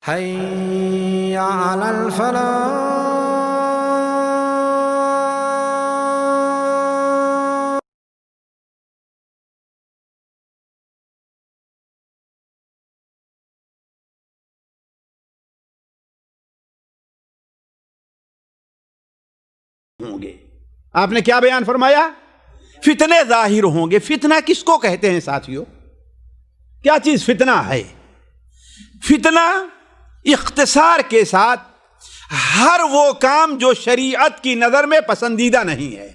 حي على الفلاح. ہوں گے. آپ نے کیا بیان فرمایا؟ فتنے ظاہر ہوں گے. فتنہ کس کو کہتے ہیں ساتھیوں؟ کیا چیز فتنہ ہے؟ فتنہ اختصار کے ساتھ ہر وہ کام جو شریعت کی نظر میں پسندیدہ نہیں ہے،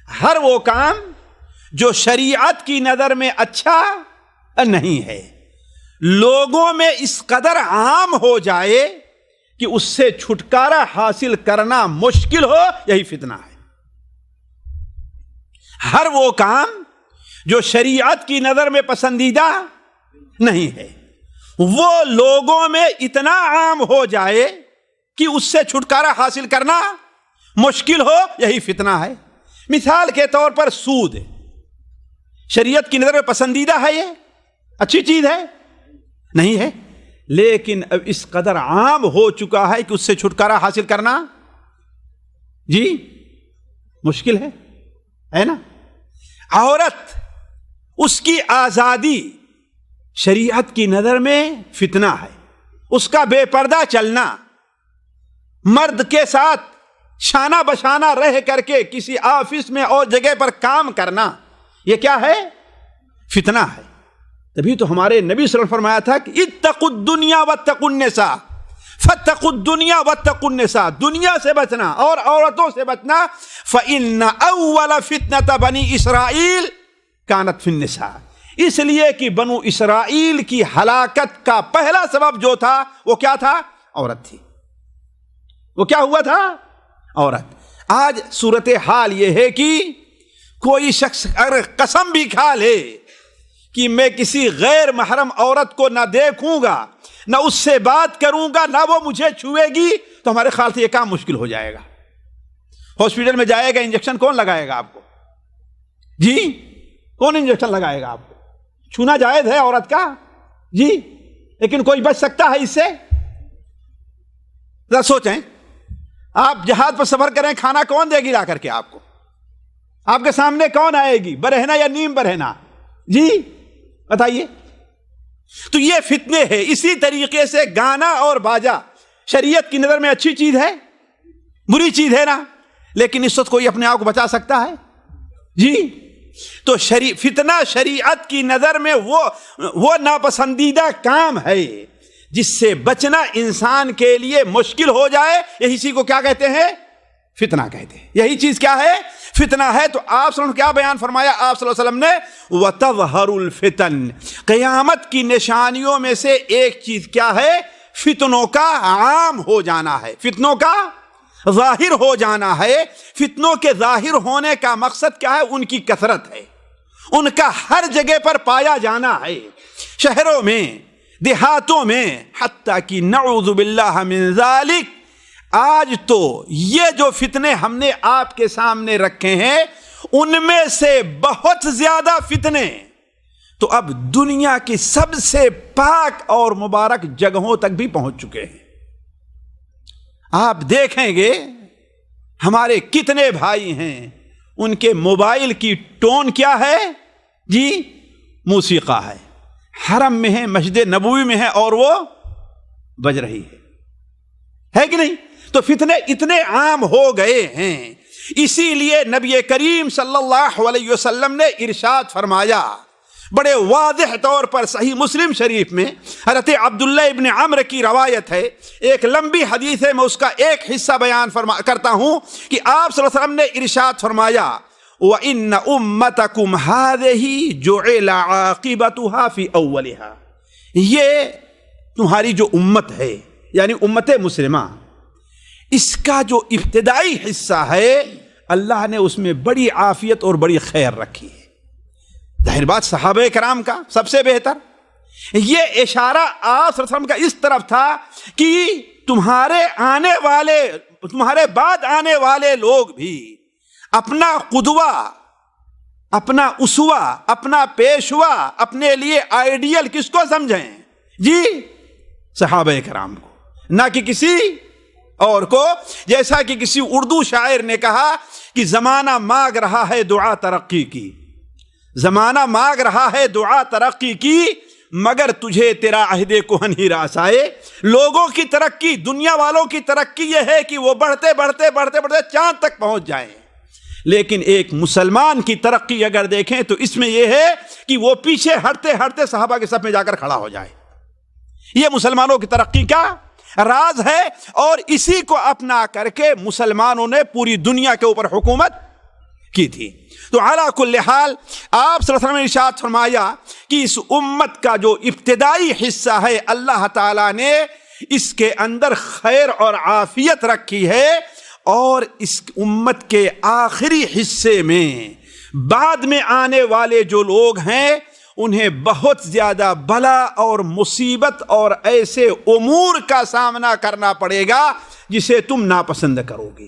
ہر وہ کام جو شریعت کی نظر میں اچھا نہیں ہے، لوگوں میں اس قدر عام ہو جائے کہ اس سے چھٹکارا حاصل کرنا مشکل ہو، یہی فتنہ ہے. ہر وہ کام جو شریعت کی نظر میں پسندیدہ نہیں ہے، وہ لوگوں میں اتنا عام ہو جائے کہ اس سے چھٹکارا حاصل کرنا مشکل ہو، یہی فتنہ ہے. مثال کے طور پر سود شریعت کی نظر میں پسندیدہ ہے، یہ اچھی چیز ہے نہیں ہے، لیکن اب اس قدر عام ہو چکا ہے کہ اس سے چھٹکارا حاصل کرنا جی مشکل ہے نا. عورت، اس کی آزادی شریعت کی نظر میں فتنہ ہے. اس کا بے پردہ چلنا، مرد کے ساتھ شانہ بشانہ رہ کر کے کسی آفس میں اور جگہ پر کام کرنا، یہ کیا ہے؟ فتنہ ہے. تبھی تو ہمارے نبی صلی اللہ علیہ وسلم فرمایا تھا کہ اتقوا الدنیا واتقوا النساء، فاتقوا الدنیا واتقوا النساء، دنیا سے بچنا اور عورتوں سے بچنا. فإن أول فتنة بنی اسرائیل كانت في النساء، اس لیے کہ بنو اسرائیل کی ہلاکت کا پہلا سبب جو تھا وہ کیا تھا؟ عورت تھی. وہ کیا ہوا تھا؟ عورت. آج صورتحال یہ ہے کہ کوئی شخص اگر قسم بھی کھا لے کہ میں کسی غیر محرم عورت کو نہ دیکھوں گا، نہ اس سے بات کروں گا، نہ وہ مجھے چھوئے گی، تو ہمارے خیال سے یہ کام مشکل ہو جائے گا. ہاسپٹل میں جائے گا، انجیکشن کون لگائے گا آپ کو؟ جی کون انجیکشن لگائے گا آپ کو؟ چھونا جائز ہے عورت کا جی، لیکن کوئی بچ سکتا ہے اس سے؟ ذرا سوچیں. آپ جہاز پر سفر کریں، کھانا کون دے گی لا کر کے آپ کو؟ آپ کے سامنے کون آئے گی، برہنہ یا نیم برہنہ؟ جی بتائیے. تو یہ فتنے ہیں. اسی طریقے سے گانا اور باجا شریعت کی نظر میں اچھی چیز ہے، بری چیز ہے نا، لیکن اس وقت کوئی اپنے آپ کو بچا سکتا ہے جی؟ تو فتنہ شریعت کی نظر میں وہ ناپسندیدہ کام ہے جس سے بچنا انسان کے لیے مشکل ہو جائے، یہی چیز کو کیا کہتے ہیں؟ فتنہ کہتے ہیں. یہی چیز کیا ہے؟ فتنہ ہے. تو آپ صلی اللہ علیہ وسلم کیا بیان فرمایا؟ آپ صلی اللہ علیہ وسلم نے وَتَظْهَرُ الْفِتَنِ، قیامت کی نشانیوں میں سے ایک چیز کیا ہے؟ فتنوں کا عام ہو جانا ہے، فتنوں کا ظاہر ہو جانا ہے. فتنوں کے ظاہر ہونے کا مقصد کیا ہے؟ ان کی کثرت ہے، ان کا ہر جگہ پر پایا جانا ہے، شہروں میں، دیہاتوں میں، حتیٰ کہ نعوذ باللہ من ذالک. آج تو یہ جو فتنے ہم نے آپ کے سامنے رکھے ہیں، ان میں سے بہت زیادہ فتنے تو اب دنیا کی سب سے پاک اور مبارک جگہوں تک بھی پہنچ چکے ہیں. آپ دیکھیں گے ہمارے کتنے بھائی ہیں، ان کے موبائل کی ٹون کیا ہے جی؟ موسیقی ہے. حرم میں ہے، مسجد نبوی میں ہے، اور وہ بج رہی ہے کہ نہیں؟ تو فتنے اتنے عام ہو گئے ہیں. اسی لیے نبی کریم صلی اللہ علیہ وسلم نے ارشاد فرمایا بڑے واضح طور پر، صحیح مسلم شریف میں حضرت عبداللہ ابن عمرو کی روایت ہے، ایک لمبی حدیث ہے، میں اس کا ایک حصہ بیان کرتا ہوں کہ آپ صلی اللہ علیہ وسلم نے ارشاد فرمایا وَإِنَّ أُمَّتَكُمْ هَذِهِ جُعِلَ عَاقِبَتُهَا فِي أَوَّلِهَا. یہ تمہاری جو امت ہے، یعنی امت مسلمہ، اس کا جو ابتدائی حصہ ہے، اللہ نے اس میں بڑی عافیت اور بڑی خیر رکھی ہے. ظاہر بات صحابہ کرام کا سب سے بہتر. یہ اشارہ آپ صلی اللہ علیہ وسلم کا اس طرف تھا کہ تمہارے بعد آنے والے لوگ بھی اپنا قدوہ، اپنا اسوہ، اپنا پیشوا، اپنے لیے آئیڈیل کس کو سمجھیں جی؟ صحابہ کرام کو، نہ کہ کسی اور کو. جیسا کہ کسی اردو شاعر نے کہا کہ زمانہ مانگ رہا ہے دعا ترقی کی، زمانہ مانگ رہا ہے دعا ترقی کی، مگر تجھے تیرا عہد کہن ہی راس آئے. لوگوں کی ترقی، دنیا والوں کی ترقی یہ ہے کہ وہ بڑھتے بڑھتے بڑھتے بڑھتے چاند تک پہنچ جائیں، لیکن ایک مسلمان کی ترقی اگر دیکھیں تو اس میں یہ ہے کہ وہ پیچھے ہٹتے ہٹتے صحابہ کے صف میں جا کر کھڑا ہو جائے. یہ مسلمانوں کی ترقی کا راز ہے، اور اسی کو اپنا کر کے مسلمانوں نے پوری دنیا کے اوپر حکومت کی تھی. تو علی کل حال آپ صلی اللہ علیہ وسلم نے ارشاد فرمایا کہ اس امت کا جو ابتدائی حصہ ہے اللہ تعالیٰ نے اس کے اندر خیر اور عافیت رکھی ہے، اور اس امت کے آخری حصے میں بعد میں آنے والے جو لوگ ہیں انہیں بہت زیادہ بلا اور مصیبت اور ایسے امور کا سامنا کرنا پڑے گا جسے تم ناپسند کرو گے.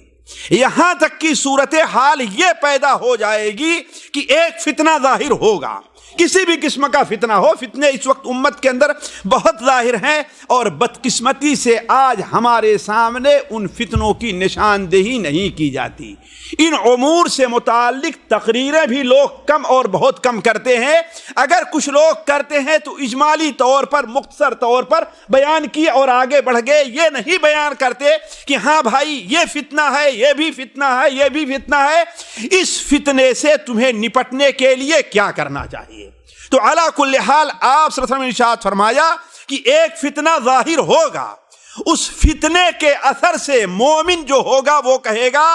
یہاں تک کی صورتحال یہ پیدا ہو جائے گی کہ ایک فتنہ ظاہر ہوگا، کسی بھی قسم کا فتنہ ہو. فتنے اس وقت امت کے اندر بہت ظاہر ہیں، اور بدقسمتی سے آج ہمارے سامنے ان فتنوں کی نشاندہی نہیں کی جاتی. ان امور سے متعلق تقریریں بھی لوگ کم اور بہت کم کرتے ہیں. اگر کچھ لوگ کرتے ہیں تو اجمالی طور پر مختصر طور پر بیان کیے اور آگے بڑھ گئے. یہ نہیں بیان کرتے کہ ہاں بھائی یہ فتنہ ہے، یہ بھی فتنہ ہے، یہ بھی فتنہ ہے، اس فتنے سے تمہیں نپٹنے کے لیے کیا کرنا چاہیے. تو علی کل حال آپ صلی اللہ علیہ وسلم نے ارشاد فرمایا کہ ایک فتنہ ظاہر ہوگا، اس فتنے کے اثر سے مومن جو ہوگا وہ کہے گا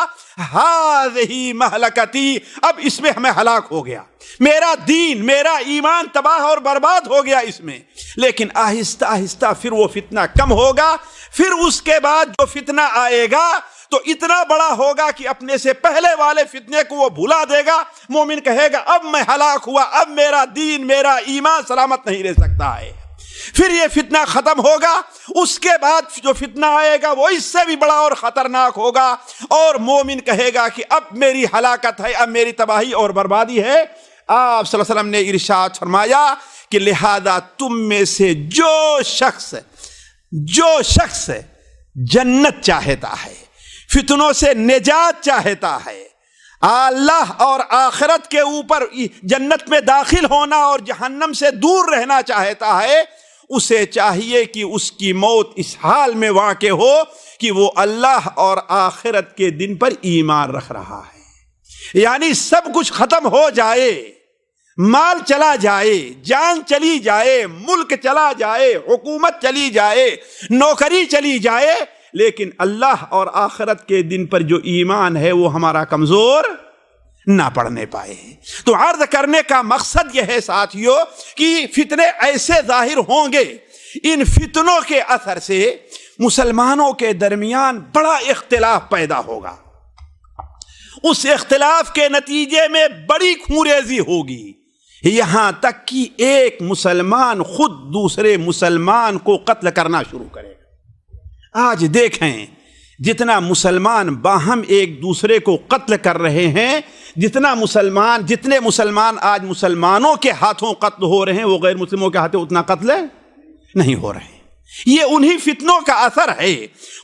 ہذہ مہلکتی، اب اس میں ہمیں ہلاک ہو گیا، میرا دین میرا ایمان تباہ اور برباد ہو گیا اس میں. لیکن آہستہ آہستہ پھر وہ فتنہ کم ہوگا، پھر اس کے بعد جو فتنہ آئے گا تو اتنا بڑا ہوگا کہ اپنے سے پہلے والے فتنے کو وہ بھلا دے گا. مومن کہے گا اب میں ہلاک ہوا، اب میرا دین میرا ایمان سلامت نہیں رہ سکتا ہے. پھر یہ فتنہ ختم ہوگا، اس کے بعد جو فتنہ آئے گا وہ اس سے بھی بڑا اور خطرناک ہوگا، اور مومن کہے گا کہ اب میری ہلاکت ہے، اب میری تباہی اور بربادی ہے. آپ صلی اللہ علیہ وسلم نے ارشاد فرمایا کہ لہذا تم میں سے جو شخص جنت چاہتا ہے، فتنوں سے نجات چاہتا ہے، اللہ اور آخرت کے اوپر جنت میں داخل ہونا اور جہنم سے دور رہنا چاہتا ہے، اسے چاہیے کہ اس کی موت اس حال میں واقع ہو کہ وہ اللہ اور آخرت کے دن پر ایمان رکھ رہا ہے. یعنی سب کچھ ختم ہو جائے، مال چلا جائے، جان چلی جائے، ملک چلا جائے، حکومت چلی جائے، نوکری چلی جائے، لیکن اللہ اور آخرت کے دن پر جو ایمان ہے وہ ہمارا کمزور نہ پڑنے پائے. تو عرض کرنے کا مقصد یہ ہے ساتھیو کہ فتنے ایسے ظاہر ہوں گے، ان فتنوں کے اثر سے مسلمانوں کے درمیان بڑا اختلاف پیدا ہوگا. اس اختلاف کے نتیجے میں بڑی خونریزی ہوگی، یہاں تک کہ ایک مسلمان خود دوسرے مسلمان کو قتل کرنا شروع کرے گا. آج دیکھیں جتنا مسلمان باہم ایک دوسرے کو قتل کر رہے ہیں، جتنے مسلمان آج مسلمانوں کے ہاتھوں قتل ہو رہے ہیں، وہ غیر مسلموں کے ہاتھوں اتنا قتل نہیں ہو رہے ہیں. یہ انہی فتنوں کا اثر ہے.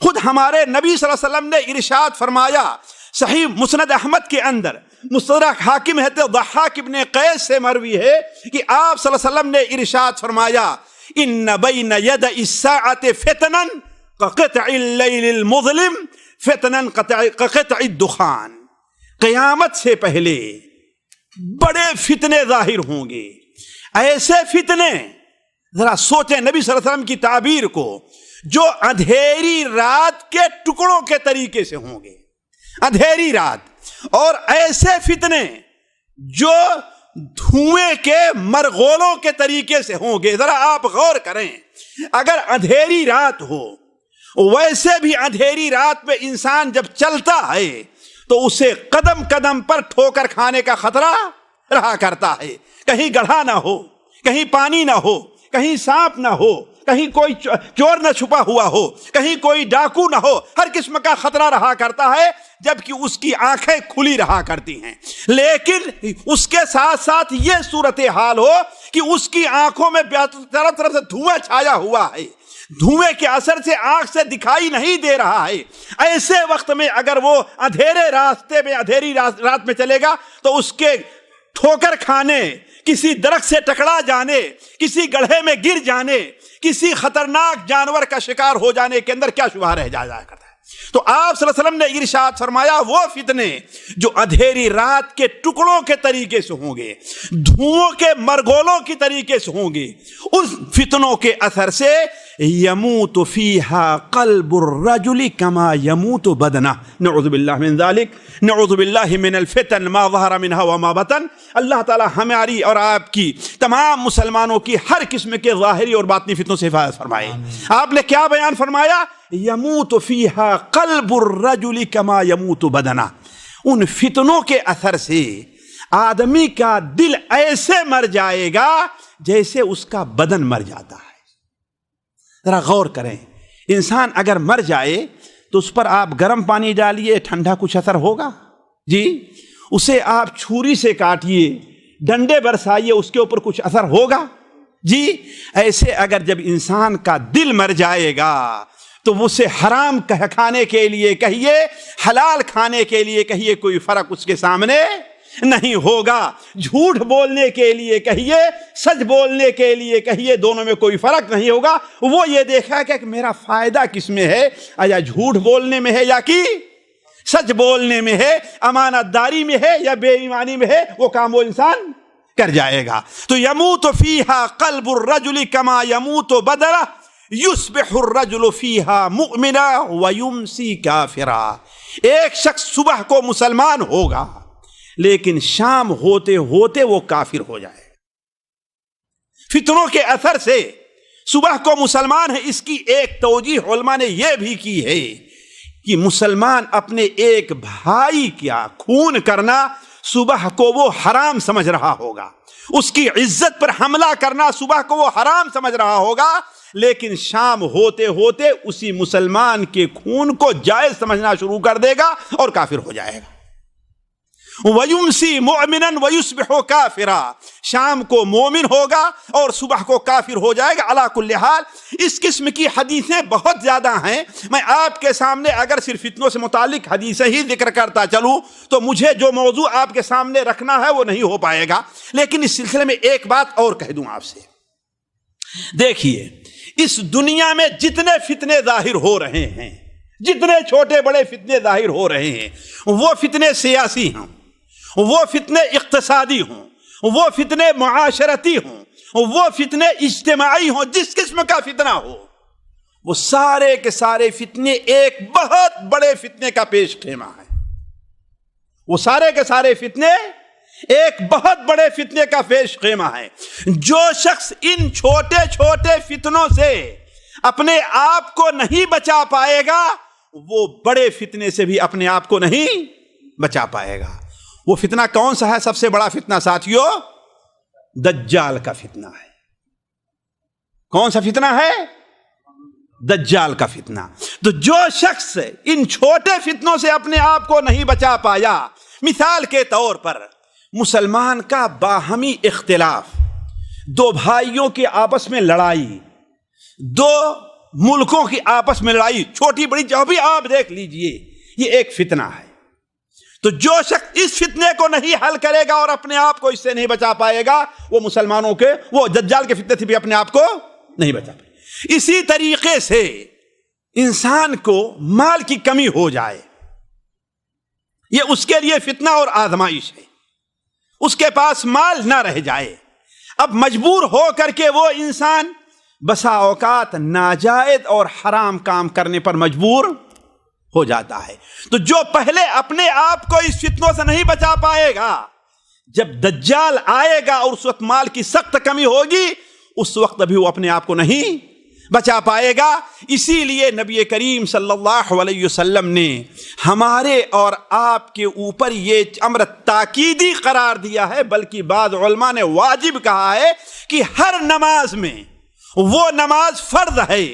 خود ہمارے نبی صلی اللہ علیہ وسلم نے ارشاد فرمایا صحیح مسند احمد کے اندر، مستدرک حاکم ہے ضحاک ابن قیس سے مروی ہے کہ آپ صلی اللہ علیہ وسلم نے ارشاد فرمایا ان بین ید الساعۃ فتنا کقطع اللیل المظلم فتنا کقطع الدخان. قیامت سے پہلے بڑے فتنے ظاہر ہوں گے. ایسے فتنے ذرا سوچیں نبی صلی اللہ علیہ وسلم کی تعبیر کو، جو اندھیری رات کے ٹکڑوں کے طریقے سے ہوں گے، اندھیری رات. اور ایسے فتنے جو دھوئیں کے مرغولوں کے طریقے سے ہوں گے. ذرا آپ غور کریں، اگر اندھیری رات ہو، ویسے بھی اندھیری رات میں انسان جب چلتا ہے تو اسے قدم قدم پر ٹھوکر کھانے کا خطرہ رہا کرتا ہے. کہیں گڑھا نہ ہو، کہیں پانی نہ ہو، کہیں سانپ نہ ہو، کہیں کوئی چور نہ چھپا ہوا ہو، کہیں کوئی ڈاکو نہ ہو. ہر قسم کا خطرہ رہا کرتا ہے، جبکہ اس کی آنکھیں کھلی رہا کرتی ہیں. لیکن اس کے ساتھ ساتھ یہ صورتحال ہو کہ اس کی آنکھوں میں طرف طرف سے دھواں چھایا ہوا ہے، دھوئیں کے اثر سے آنکھ سے دکھائی نہیں دے رہا ہے، ایسے وقت میں اگر وہ اندھیرے راستے میں اندھیری رات میں چلے گا تو اس کے ٹھوکر کھانے، کسی درخت سے ٹکرا جانے، کسی گڑھے میں گر جانے، کسی خطرناک جانور کا شکار ہو جانے کے اندر کیا شبہ رہ جایا کرتا ہے۔ تو آپ صلی اللہ علیہ وسلم نے ارشاد فرمایا وہ فتنے جو اندھیری رات کے ٹکڑوں کے طریقے سے ہوں گے، دھوؤں کے مرگولوں کی طریقے سے ہوں گے، اس فتنوں کے اثر سے یموت فیہا قلب الرجل کما یموت بدنہ، نعوذ باللہ من ذالک، نعوذ باللہ من الفتن ما ظہر منہا وما بطن۔ اللہ تعالی ہماری اور آپ کی تمام مسلمانوں کی ہر قسم کے ظاہری اور باطنی فتنوں سے حفاظت فرمائے۔ آپ نے کیا بیان فرمایا؟ یموت فیہا قلب الرجل کما یموت بدنہ، ان فتنوں کے اثر سے آدمی کا دل ایسے مر جائے گا جیسے اس کا بدن مر جاتا ہے۔ ذرا غور کریں، انسان اگر مر جائے تو اس پر آپ گرم پانی ڈالیے، ٹھنڈا کچھ اثر ہوگا؟ جی، اسے آپ چھری سے کاٹیے، ڈنڈے برسائیے، اس کے اوپر کچھ اثر ہوگا؟ جی، ایسے اگر جب انسان کا دل مر جائے گا تو اسے حرام کھانے کے لیے کہیے، حلال کھانے کے لیے کہیے، کوئی فرق اس کے سامنے نہیں ہوگا۔ جھوٹ بولنے کے لیے کہیے، سچ بولنے کے لیے کہیے، دونوں میں کوئی فرق نہیں ہوگا۔ وہ یہ دیکھا کہ میرا فائدہ کس میں ہے، یا جھوٹ بولنے میں ہے یا کہ سچ بولنے میں ہے، امانت داری میں ہے یا بے ایمانی میں ہے، وہ کام وہ انسان کر جائے گا۔ تو یموت فیہا قلب الرجل کما یموت بدنہ، یصبح الرجل فیہا مؤمنا ویمسی کافرا۔ ایک شخص صبح کو مسلمان ہوگا لیکن شام ہوتے ہوتے وہ کافر ہو جائے۔ فتنوں کے اثر سے صبح کو مسلمان ہے، اس کی ایک توجیہ علماء نے یہ بھی کی ہے کہ مسلمان اپنے ایک بھائی کا خون کرنا صبح کو وہ حرام سمجھ رہا ہوگا، اس کی عزت پر حملہ کرنا صبح کو وہ حرام سمجھ رہا ہوگا، لیکن شام ہوتے ہوتے اسی مسلمان کے خون کو جائز سمجھنا شروع کر دے گا اور کافر ہو جائے گا۔ وَيُمْسِي مُؤْمِنًا وَيُصْبِحُ كَافِرًا، شام کو مومن ہوگا اور صبح کو کافر ہو جائے گا۔ علا کل حال اس قسم کی حدیثیں بہت زیادہ ہیں، میں آپ کے سامنے اگر صرف فتنوں سے متعلق حدیثیں ہی ذکر کرتا چلوں تو مجھے جو موضوع آپ کے سامنے رکھنا ہے وہ نہیں ہو پائے گا۔ لیکن اس سلسلے میں ایک بات اور کہہ دوں آپ سے، دیکھیے اس دنیا میں جتنے فتنے ظاہر ہو رہے ہیں، جتنے چھوٹے بڑے فتنے ظاہر ہو رہے ہیں، وہ فتنے سیاسی ہوں، وہ فتنے اقتصادی ہوں، وہ فتنے معاشرتی ہوں، وہ فتنے اجتماعی ہوں، جس قسم کا فتنہ ہو، وہ سارے کے سارے فتنے ایک بہت بڑے فتنے کا پیش خیمہ ہے۔ وہ سارے کے سارے فتنے ایک بہت بڑے فتنے کا پیش خیمہ ہے۔ جو شخص ان چھوٹے چھوٹے فتنوں سے اپنے آپ کو نہیں بچا پائے گا، وہ بڑے فتنے سے بھی اپنے آپ کو نہیں بچا پائے گا۔ وہ فتنہ کون سا ہے؟ سب سے بڑا فتنہ ساتھیو دجال کا فتنہ ہے۔ کون سا فتنہ ہے؟ دجال کا فتنہ۔ تو جو شخص ان چھوٹے فتنوں سے اپنے آپ کو نہیں بچا پایا، مثال کے طور پر مسلمان کا باہمی اختلاف، دو بھائیوں کی آپس میں لڑائی، دو ملکوں کی آپس میں لڑائی، چھوٹی بڑی جو بھی آپ دیکھ لیجئے، یہ ایک فتنہ ہے۔ تو جو شخص اس فتنے کو نہیں حل کرے گا اور اپنے آپ کو اس سے نہیں بچا پائے گا، وہ مسلمانوں کے وہ دجال کے فتنے سے بھی اپنے آپ کو نہیں بچا پائے۔ اسی طریقے سے انسان کو مال کی کمی ہو جائے، یہ اس کے لیے فتنہ اور آزمائش ہے۔ اس کے پاس مال نہ رہ جائے، اب مجبور ہو کر کے وہ انسان بسا اوقات ناجائز اور حرام کام کرنے پر مجبور ہو جاتا ہے۔ تو جو پہلے اپنے آپ کو اس فتنوں سے نہیں بچا پائے گا، جب دجال آئے گا اور اس وقت مال کی سخت کمی ہوگی، اس وقت ابھی وہ اپنے آپ کو نہیں بچا پائے گا۔ اسی لیے نبی کریم صلی اللہ علیہ وسلم نے ہمارے اور آپ کے اوپر یہ امر تاکیدی قرار دیا ہے، بلکہ بعض علماء نے واجب کہا ہے کہ ہر نماز میں، وہ نماز فرض ہے،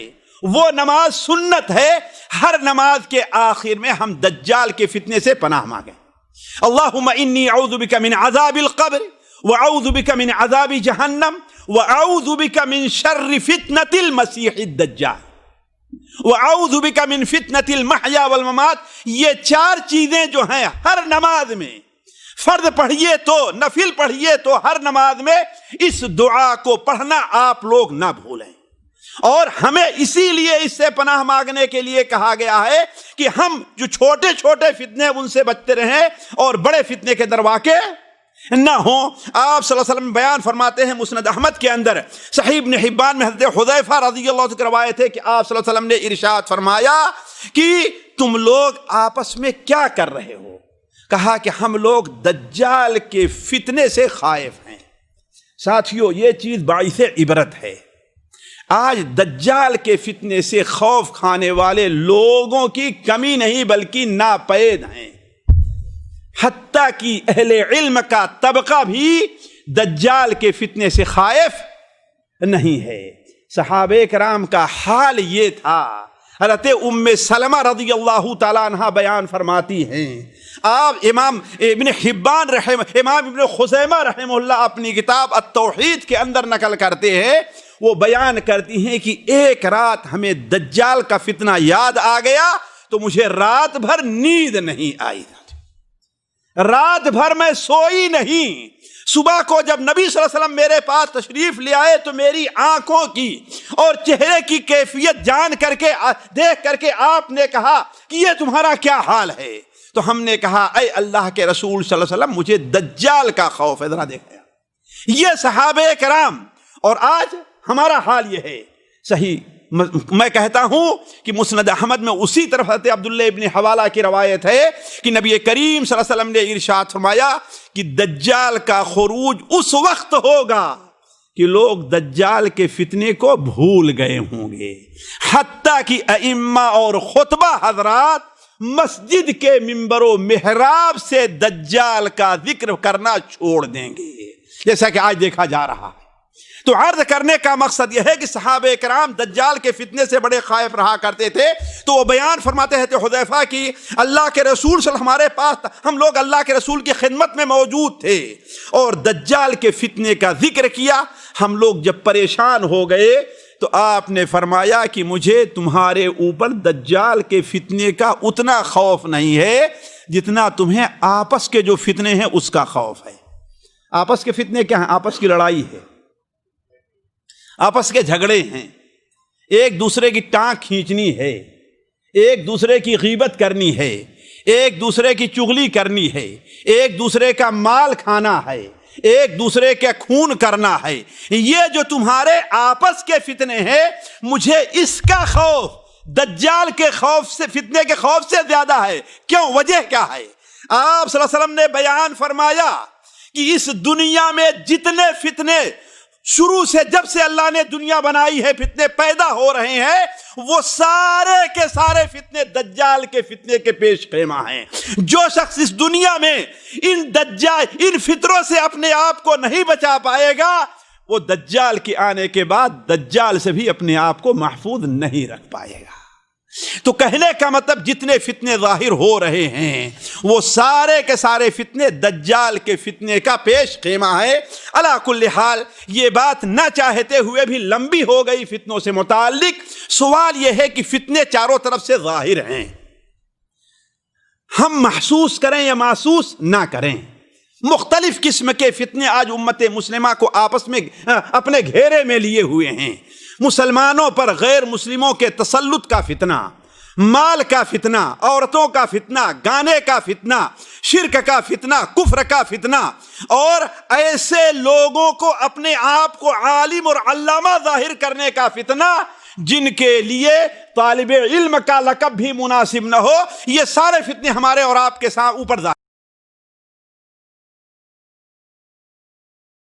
وہ نماز سنت ہے، ہر نماز کے آخر میں ہم دجال کے فتنے سے پناہ مانگیں۔ اللہم انی اعوذ بک من عذاب القبر واعوذ بک من عذاب جہنم وَأَعُوذُ بِكَ مِن شَرِّ فِتْنَةِ الْمَسِيحِ الدَّجَّالِ وَأَعُوذُ بِكَ مِن فِتْنَةِ الْمَحْيَا وَالْمَمَاتِ. یہ 4 چیزیں جو ہیں ہر نماز میں، فرض پڑھیے تو نفل پڑھیے تو ہر نماز میں اس دعا کو پڑھنا آپ لوگ نہ بھولیں. اور ہمیں اسی لیے اس سے پناہ مانگنے کے لیے کہا گیا ہے کہ ہم جو چھوٹے چھوٹے فتنے ان سے بچتے رہیں اور بڑے فتنے کے دروازے نہ ہوں. آپ صلی اللہ علیہ وسلم بیان فرماتے ہیں مسند احمد کے اندر، صحیح ابن حبان میں حضرت حذیفہ رضی اللہ عنہ کی روایت ہے کہ آپ صلی اللہ علیہ وسلم نے ارشاد فرمایا کہ تم لوگ آپس میں کیا کر رہے ہو؟ کہا کہ ہم لوگ دجال کے فتنے سے خائف ہیں. ساتھیو یہ چیز باعث عبرت ہے. آج دجال کے فتنے سے خوف کھانے والے لوگوں کی کمی نہیں بلکہ ناپید ہیں. حتیٰ کہ اہل علم کا طبقہ بھی دجال کے فتنے سے خائف نہیں ہے. صحابہ کرام کا حال یہ تھا. حضرت ام سلمہ رضی اللہ تعالیٰ عنہ بیان فرماتی ہیں، آپ امام ابن حبان امام ابن خزیمہ رحمہ اللہ اپنی کتاب التوحید کے اندر نقل کرتے ہیں، وہ بیان کرتی ہیں کہ ایک رات ہمیں دجال کا فتنہ یاد آ گیا تو مجھے رات بھر نیند نہیں آئی. رات بھر میں سوئی نہیں. صبح کو جب نبی صلی اللہ علیہ وسلم میرے پاس تشریف لے آئے تو میری آنکھوں کی اور چہرے کی کیفیت جان کر کے دیکھ کر کے آپ نے کہا کہ یہ تمہارا کیا حال ہے؟ تو ہم نے کہا اے اللہ کے رسول صلی اللہ علیہ وسلم مجھے دجال کا خوف ہے. ذرا دیکھیں یہ صحابہ کرام اور آج ہمارا حال یہ ہے. صحیح میں کہتا ہوں کہ مسند احمد میں اسی طرف حضرت عبداللہ ابن حوالہ کی روایت ہے کہ نبی کریم صلی اللہ علیہ وسلم نے ارشاد فرمایا کہ دجال کا خروج اس وقت ہوگا کہ لوگ دجال کے فتنے کو بھول گئے ہوں گے، حتیٰ کہ ائمہ اور خطبہ حضرات مسجد کے منبر و محراب سے دجال کا ذکر کرنا چھوڑ دیں گے، جیسا کہ آج دیکھا جا رہا ہے. تو عرض کرنے کا مقصد یہ ہے کہ صحابہ کرام دجال کے فتنے سے بڑے خائف رہا کرتے تھے. تو وہ بیان فرماتے ہیں حذیفہ کی اللہ کے رسول صلی اللہ علیہ وسلم ہمارے پاس، ہم لوگ اللہ کے رسول کی خدمت میں موجود تھے اور دجال کے فتنے کا ذکر کیا. ہم لوگ جب پریشان ہو گئے تو آپ نے فرمایا کہ مجھے تمہارے اوپر دجال کے فتنے کا اتنا خوف نہیں ہے جتنا تمہیں آپس کے جو فتنے ہیں اس کا خوف ہے. آپس کے فتنے کیا ہیں؟ آپس کی لڑائی ہے، آپس کے جھگڑے ہیں، ایک دوسرے کی ٹانگ کھینچنی ہے، ایک دوسرے کی غیبت کرنی ہے، ایک دوسرے کی چغلی کرنی ہے، ایک دوسرے کا مال کھانا ہے، ایک دوسرے کے خون کرنا ہے. یہ جو تمہارے آپس کے فتنے ہیں مجھے اس کا خوف دجال کے خوف سے، فتنے کے خوف سے زیادہ ہے. کیوں؟ وجہ کیا ہے؟ آپ صلی اللہ علیہ وسلم نے بیان فرمایا کہ اس دنیا میں جتنے فتنے شروع سے جب سے اللہ نے دنیا بنائی ہے فتنے پیدا ہو رہے ہیں وہ سارے کے سارے فتنے دجال کے فتنے کے پیش خیمہ ہیں. جو شخص اس دنیا میں ان فطروں سے اپنے آپ کو نہیں بچا پائے گا وہ دجال کے آنے کے بعد دجال سے بھی اپنے آپ کو محفوظ نہیں رکھ پائے گا. تو کہنے کا مطلب جتنے فتنے ظاہر ہو رہے ہیں وہ سارے کے سارے فتنے دجال کے فتنے کا پیش خیمہ ہے. علا کل حال یہ بات نہ چاہتے ہوئے بھی لمبی ہو گئی فتنوں سے متعلق. سوال یہ ہے کہ فتنے چاروں طرف سے ظاہر ہیں, ہم محسوس کریں یا محسوس نہ کریں, مختلف قسم کے فتنے آج امت مسلمہ کو آپس میں اپنے گھیرے میں لیے ہوئے ہیں. مسلمانوں پر غیر مسلموں کے تسلط کا فتنہ, مال کا فتنہ, عورتوں کا فتنہ, گانے کا فتنہ, شرک کا فتنہ, کفر کا فتنہ, اور ایسے لوگوں کو اپنے آپ کو عالم اور علامہ ظاہر کرنے کا فتنہ جن کے لیے طالب علم کا لقب بھی مناسب نہ ہو. یہ سارے فتنے ہمارے اور آپ کے اوپر ظاہر